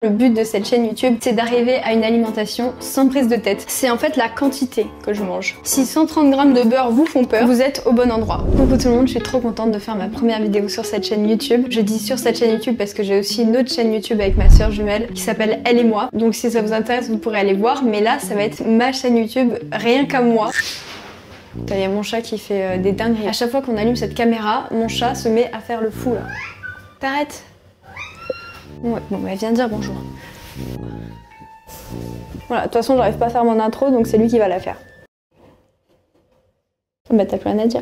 Le but de cette chaîne YouTube, c'est d'arriver à une alimentation sans prise de tête. C'est en fait la quantité que je mange. Si 130 grammes de beurre vous font peur, vous êtes au bon endroit. Coucou tout le monde, je suis trop contente de faire ma première vidéo sur cette chaîne YouTube. Je dis sur cette chaîne YouTube parce que j'ai aussi une autre chaîne YouTube avec ma soeur jumelle qui s'appelle Elle et moi. Donc si ça vous intéresse, vous pourrez aller voir. Mais là, ça va être ma chaîne YouTube, rien qu'à moi. Il y a mon chat qui fait des dingueries. À chaque fois qu'on allume cette caméra, mon chat se met à faire le fou là. T'arrêtes? Ouais, bon bah viens dire bonjour. Voilà, de toute façon j'arrive pas à faire mon intro donc c'est lui qui va la faire. Bah t'as plus rien à dire.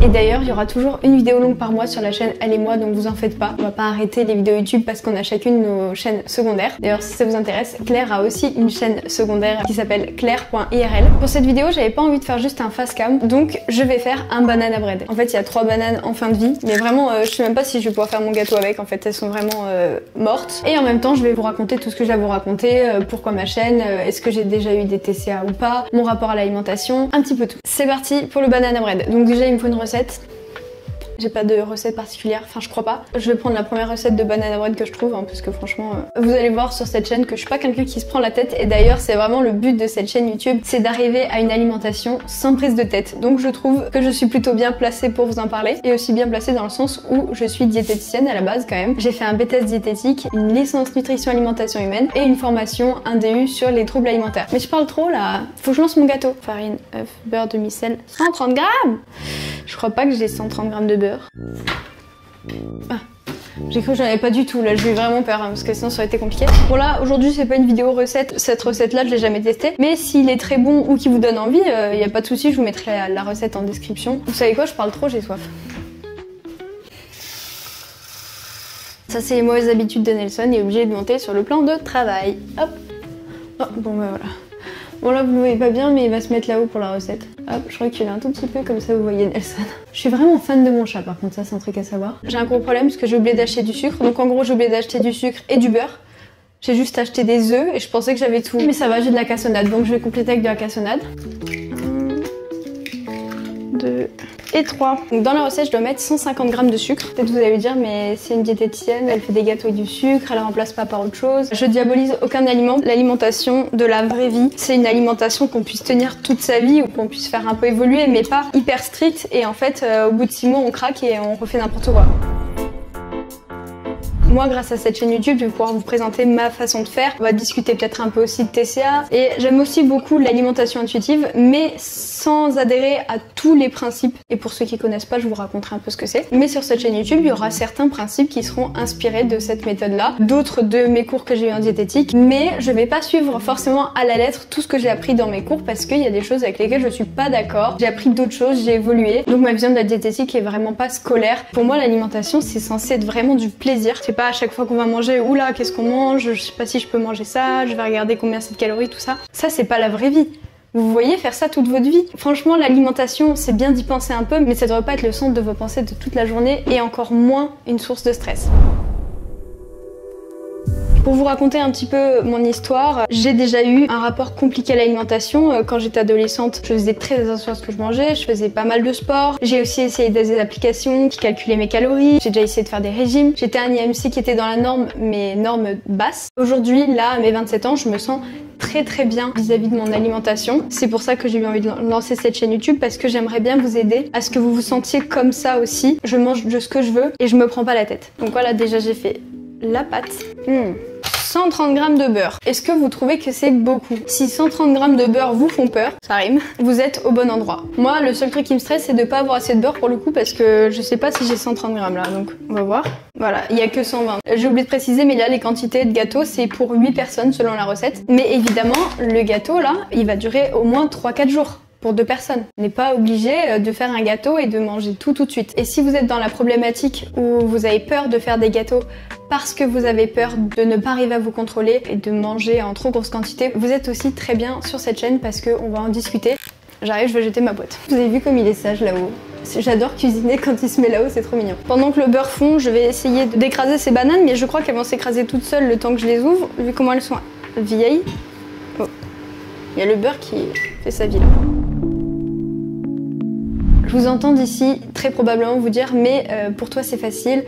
Et d'ailleurs, il y aura toujours une vidéo longue par mois sur la chaîne Elle et moi, donc vous en faites pas. On va pas arrêter les vidéos YouTube parce qu'on a chacune nos chaînes secondaires. D'ailleurs, si ça vous intéresse, Claire a aussi une chaîne secondaire qui s'appelle claire.irl. Pour cette vidéo, j'avais pas envie de faire juste un face cam, donc je vais faire un banana bread. En fait, il y a 3 bananes en fin de vie, mais vraiment, je sais même pas si je vais pouvoir faire mon gâteau avec. En fait, elles sont vraiment mortes. Et en même temps, je vais vous raconter tout ce que j'ai à vous raconter, pourquoi ma chaîne, est-ce que j'ai déjà eu des TCA ou pas, mon rapport à l'alimentation, un petit peu tout. C'est parti pour le banana bread. Donc déjà, il me faut une recette. J'ai pas de recette particulière, enfin je crois pas. Je vais prendre la première recette de banana bread que je trouve, hein, parce que franchement, vous allez voir sur cette chaîne que je suis pas quelqu'un qui se prend la tête. Et d'ailleurs, c'est vraiment le but de cette chaîne YouTube, c'est d'arriver à une alimentation sans prise de tête. Donc je trouve que je suis plutôt bien placée pour vous en parler, et aussi bien placée dans le sens où je suis diététicienne à la base quand même. J'ai fait un BTS diététique, une licence nutrition alimentation humaine et une formation, un DU sur les troubles alimentaires. Mais je parle trop là, faut que je lance mon gâteau. Farine, œuf, beurre, demi-sel, 130 grammes. Je crois pas que j'ai 130 grammes de beurre. Ah, j'ai cru que j'en avais pas du tout, là j'ai eu vraiment peur hein, parce que sinon ça aurait été compliqué. Bon là aujourd'hui c'est pas une vidéo recette, cette recette là je l'ai jamais testée, mais s'il est très bon ou qu'il vous donne envie, y a pas de souci, je vous mettrai la recette en description. Vous savez quoi, je parle trop, j'ai soif. Ça c'est les mauvaises habitudes de Nelson, il est obligé de monter sur le plan de travail. Hop. Oh, bon bah voilà. Bon là vous le voyez pas bien mais il va se mettre là-haut pour la recette. Hop, je recule un tout petit peu comme ça vous voyez Nelson. Je suis vraiment fan de mon chat par contre, ça c'est un truc à savoir. J'ai un gros problème parce que j'ai oublié d'acheter du sucre. Donc en gros j'ai oublié d'acheter du sucre et du beurre. J'ai juste acheté des œufs et je pensais que j'avais tout. Mais ça va, j'ai de la cassonade donc je vais compléter avec de la cassonade. 1, 2 et 3. Donc dans la recette je dois mettre 150 grammes de sucre. Peut-être vous allez me dire mais c'est une diététicienne, elle fait des gâteaux avec du sucre, elle remplace pas par autre chose. Je diabolise aucun aliment. L'alimentation de la vraie vie, c'est une alimentation qu'on puisse tenir toute sa vie ou qu'on puisse faire un peu évoluer mais pas hyper stricte et en fait au bout de 6 mois on craque et on refait n'importe quoi. Moi, grâce à cette chaîne YouTube, je vais pouvoir vous présenter ma façon de faire. On va discuter peut-être un peu aussi de TCA. Et j'aime aussi beaucoup l'alimentation intuitive, mais sans adhérer à tous les principes. Et pour ceux qui connaissent pas, je vous raconterai un peu ce que c'est. Mais sur cette chaîne YouTube, il y aura certains principes qui seront inspirés de cette méthode-là. D'autres de mes cours que j'ai eu en diététique. Mais je vais pas suivre forcément à la lettre tout ce que j'ai appris dans mes cours parce qu'il y a des choses avec lesquelles je suis pas d'accord. J'ai appris d'autres choses, j'ai évolué. Donc ma vision de la diététique est vraiment pas scolaire. Pour moi, l'alimentation, c'est censé être vraiment du plaisir. C'est pas à chaque fois qu'on va manger, oula, qu'est-ce qu'on mange, je sais pas si je peux manger ça, je vais regarder combien c'est de calories, tout ça. Ça, c'est pas la vraie vie. Vous voyez faire ça toute votre vie. Franchement, l'alimentation, c'est bien d'y penser un peu, mais ça devrait pas être le centre de vos pensées de toute la journée et encore moins une source de stress. Pour vous raconter un petit peu mon histoire, j'ai déjà eu un rapport compliqué à l'alimentation. Quand j'étais adolescente, je faisais très attention à ce que je mangeais, je faisais pas mal de sport. J'ai aussi essayé des applications qui calculaient mes calories. J'ai déjà essayé de faire des régimes. J'étais un IMC qui était dans la norme, mais norme basse. Aujourd'hui, là, à mes 27 ans, je me sens très bien vis-à-vis de mon alimentation. C'est pour ça que j'ai eu envie de lancer cette chaîne YouTube parce que j'aimerais bien vous aider à ce que vous vous sentiez comme ça aussi. Je mange de ce que je veux et je me prends pas la tête. Donc voilà, déjà j'ai fait la pâte. 130 grammes de beurre. Est-ce que vous trouvez que c'est beaucoup? Si 130 grammes de beurre vous font peur, ça rime, vous êtes au bon endroit. Moi, le seul truc qui me stresse, c'est de pas avoir assez de beurre pour le coup parce que je sais pas si j'ai 130 grammes là, donc on va voir. Voilà, il y a que 120. J'ai oublié de préciser, mais là, les quantités de gâteau, c'est pour 8 personnes selon la recette. Mais évidemment, le gâteau là, il va durer au moins 3-4 jours. Pour 2 personnes. On n'est pas obligé de faire un gâteau et de manger tout de suite. Et si vous êtes dans la problématique où vous avez peur de faire des gâteaux parce que vous avez peur de ne pas arriver à vous contrôler et de manger en trop grosse quantité, vous êtes aussi très bien sur cette chaîne parce qu'on va en discuter. J'arrive, je vais jeter ma boîte. Vous avez vu comme il est sage là-haut. J'adore cuisiner quand il se met là-haut, c'est trop mignon. Pendant que le beurre fond, je vais essayer d'écraser ces bananes, mais je crois qu'elles vont s'écraser toutes seules le temps que je les ouvre, vu comment elles sont vieilles. Oh. Il y a le beurre qui fait sa vie là. Je vous entends d'ici très probablement vous dire mais pour toi c'est facile,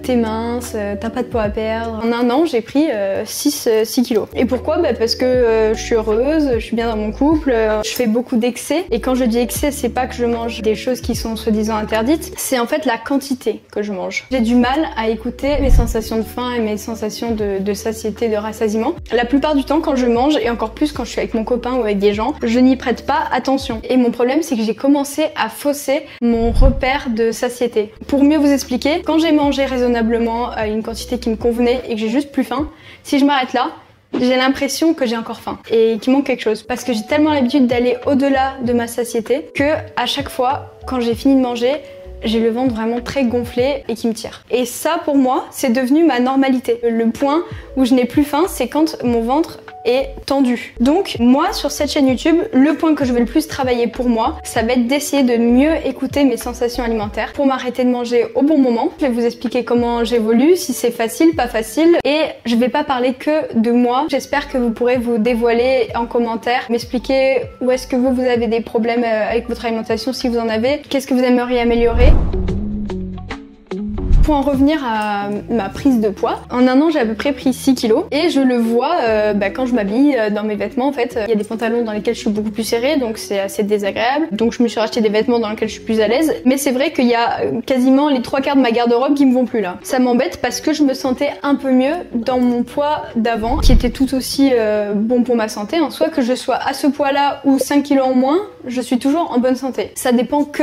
t'es mince, t'as pas de poids à perdre. En un an j'ai pris 6 kilos. Et pourquoi? Parce que je suis heureuse, je suis bien dans mon couple, je fais beaucoup d'excès. Et quand je dis excès, c'est pas que je mange des choses qui sont soi-disant interdites, c'est en fait la quantité que je mange. J'ai du mal à écouter mes sensations de faim et mes sensations de satiété, de rassasiement. La plupart du temps quand je mange, et encore plus quand je suis avec mon copain ou avec des gens, je n'y prête pas attention. Et mon problème c'est que j'ai commencé à fausser mon repère de satiété. Pour mieux vous expliquer, quand j'ai mangé raisonnablement à une quantité qui me convenait et que j'ai juste plus faim, si je m'arrête là, j'ai l'impression que j'ai encore faim et qu'il manque quelque chose parce que j'ai tellement l'habitude d'aller au-delà de ma satiété que à chaque fois quand j'ai fini de manger, j'ai le ventre vraiment très gonflé et qui me tire. Et ça pour moi, c'est devenu ma normalité. Le point où je n'ai plus faim, c'est quand mon ventre est tendu. Donc moi sur cette chaîne YouTube, le point que je vais le plus travailler pour moi, ça va être d'essayer de mieux écouter mes sensations alimentaires pour m'arrêter de manger au bon moment. Je vais vous expliquer comment j'évolue, si c'est facile, pas facile, et je vais pas parler que de moi. J'espère que vous pourrez vous dévoiler en commentaire, m'expliquer où est-ce que vous avez des problèmes avec votre alimentation, si vous en avez, qu'est-ce que vous aimeriez améliorer. Pour en revenir à ma prise de poids, en un an j'ai à peu près pris 6 kilos et je le vois quand je m'habille dans mes vêtements. En fait, il y a des pantalons dans lesquels je suis beaucoup plus serrée, donc c'est assez désagréable. Donc je me suis racheté des vêtements dans lesquels je suis plus à l'aise. Mais c'est vrai qu'il y a quasiment les 3/4 de ma garde-robe qui me vont plus là. Ça m'embête parce que je me sentais un peu mieux dans mon poids d'avant, qui était tout aussi bon pour ma santé. En soi, que je sois à ce poids-là ou 5 kilos en moins, je suis toujours en bonne santé. Ça dépend que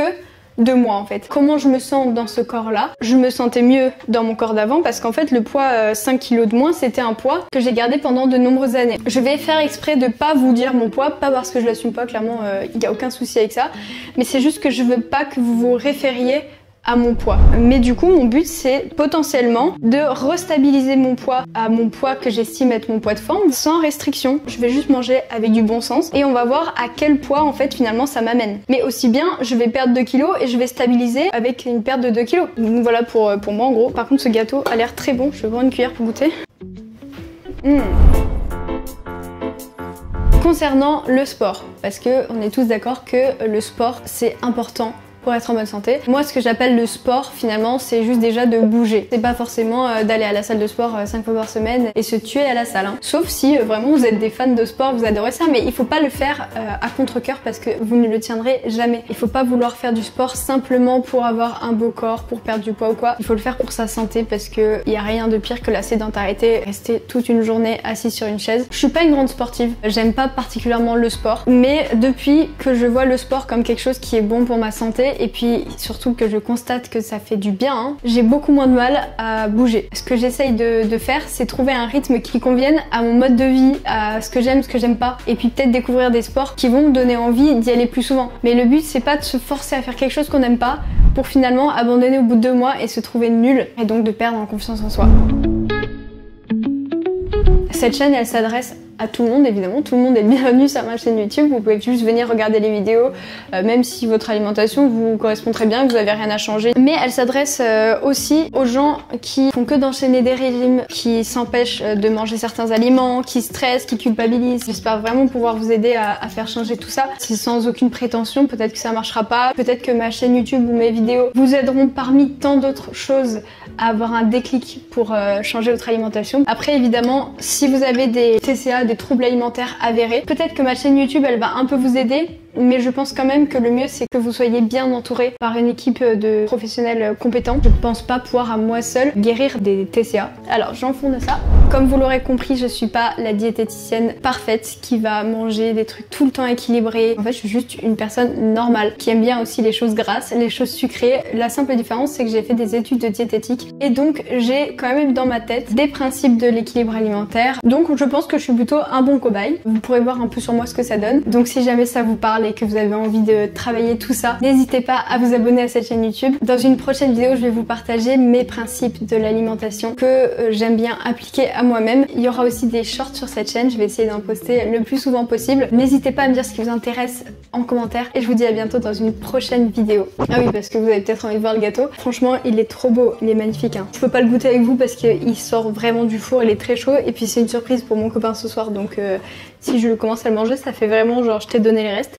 de moi en fait. Comment je me sens dans ce corps-là? Je me sentais mieux dans mon corps d'avant parce qu'en fait le poids 5 kilos de moins, c'était un poids que j'ai gardé pendant de nombreuses années. Je vais faire exprès de pas vous dire mon poids, pas parce que je l'assume pas, clairement il n'y a aucun souci avec ça, mais c'est juste que je veux pas que vous vous référiez à mon poids. Mais du coup, mon but, c'est potentiellement de restabiliser mon poids à mon poids que j'estime être mon poids de forme, sans restriction. Je vais juste manger avec du bon sens et on va voir à quel poids, en fait, finalement, ça m'amène. Mais aussi bien, je vais perdre 2 kilos et je vais stabiliser avec une perte de 2 kilos. Donc voilà pour moi, en gros. Par contre, ce gâteau a l'air très bon. Je vais prendre une cuillère pour goûter. Concernant le sport, parce que on est tous d'accord que le sport, c'est important pour être en bonne santé. Moi, ce que j'appelle le sport, finalement, c'est juste déjà de bouger. C'est pas forcément d'aller à la salle de sport 5 fois par semaine et se tuer à la salle. Hein. Sauf si vraiment vous êtes des fans de sport, vous adorez ça, mais il faut pas le faire à contre-cœur parce que vous ne le tiendrez jamais. Il faut pas vouloir faire du sport simplement pour avoir un beau corps, pour perdre du poids ou quoi. Il faut le faire pour sa santé parce que il y a rien de pire que la sédentarité, rester toute une journée assis sur une chaise. Je suis pas une grande sportive, j'aime pas particulièrement le sport, mais depuis que je vois le sport comme quelque chose qui est bon pour ma santé, et puis surtout que je constate que ça fait du bien, hein, j'ai beaucoup moins de mal à bouger. Ce que j'essaye de faire, c'est trouver un rythme qui convienne à mon mode de vie, à ce que j'aime pas, et puis peut-être découvrir des sports qui vont me donner envie d'y aller plus souvent. Mais le but, c'est pas de se forcer à faire quelque chose qu'on n'aime pas pour finalement abandonner au bout de 2 mois et se trouver nul, et donc de perdre en confiance en soi. Cette chaîne, elle s'adresse à tout le monde, évidemment. Tout le monde est bienvenu sur ma chaîne YouTube. Vous pouvez juste venir regarder les vidéos, même si votre alimentation vous correspond très bien, que vous n'avez rien à changer. Mais elle s'adresse aussi aux gens qui font que d'enchaîner des régimes, qui s'empêchent de manger certains aliments, qui stressent, qui culpabilisent. J'espère vraiment pouvoir vous aider à faire changer tout ça. C'est sans aucune prétention, peut-être que ça marchera pas, peut-être que ma chaîne YouTube ou mes vidéos vous aideront parmi tant d'autres choses à avoir un déclic pour changer votre alimentation. Après, évidemment, si vous avez des TCA, des troubles alimentaires avérés, peut-être que ma chaîne YouTube, elle va un peu vous aider, mais je pense quand même que le mieux, c'est que vous soyez bien entouré par une équipe de professionnels compétents. Je ne pense pas pouvoir à moi seule guérir des TCA. Alors, j'enfonce ça. Comme vous l'aurez compris, je suis pas la diététicienne parfaite qui va manger des trucs tout le temps équilibrés. En fait, je suis juste une personne normale qui aime bien aussi les choses grasses, les choses sucrées. La simple différence, c'est que j'ai fait des études de diététique et donc j'ai quand même dans ma tête des principes de l'équilibre alimentaire. Donc, je pense que je suis plutôt un bon cobaye. Vous pourrez voir un peu sur moi ce que ça donne. Donc, si jamais ça vous parle et que vous avez envie de travailler tout ça, n'hésitez pas à vous abonner à cette chaîne YouTube. Dans une prochaine vidéo, je vais vous partager mes principes de l'alimentation que j'aime bien appliquer à moi-même. Il y aura aussi des shorts sur cette chaîne, je vais essayer d'en poster le plus souvent possible. N'hésitez pas à me dire ce qui vous intéresse en commentaire et je vous dis à bientôt dans une prochaine vidéo. Ah oui, parce que vous avez peut-être envie de voir le gâteau. Franchement, il est trop beau, il est magnifique. Hein. Je peux pas le goûter avec vous parce qu'il sort vraiment du four, il est très chaud et puis c'est une surprise pour mon copain ce soir, donc si je commence à le manger, ça fait vraiment genre je t'ai donné les restes.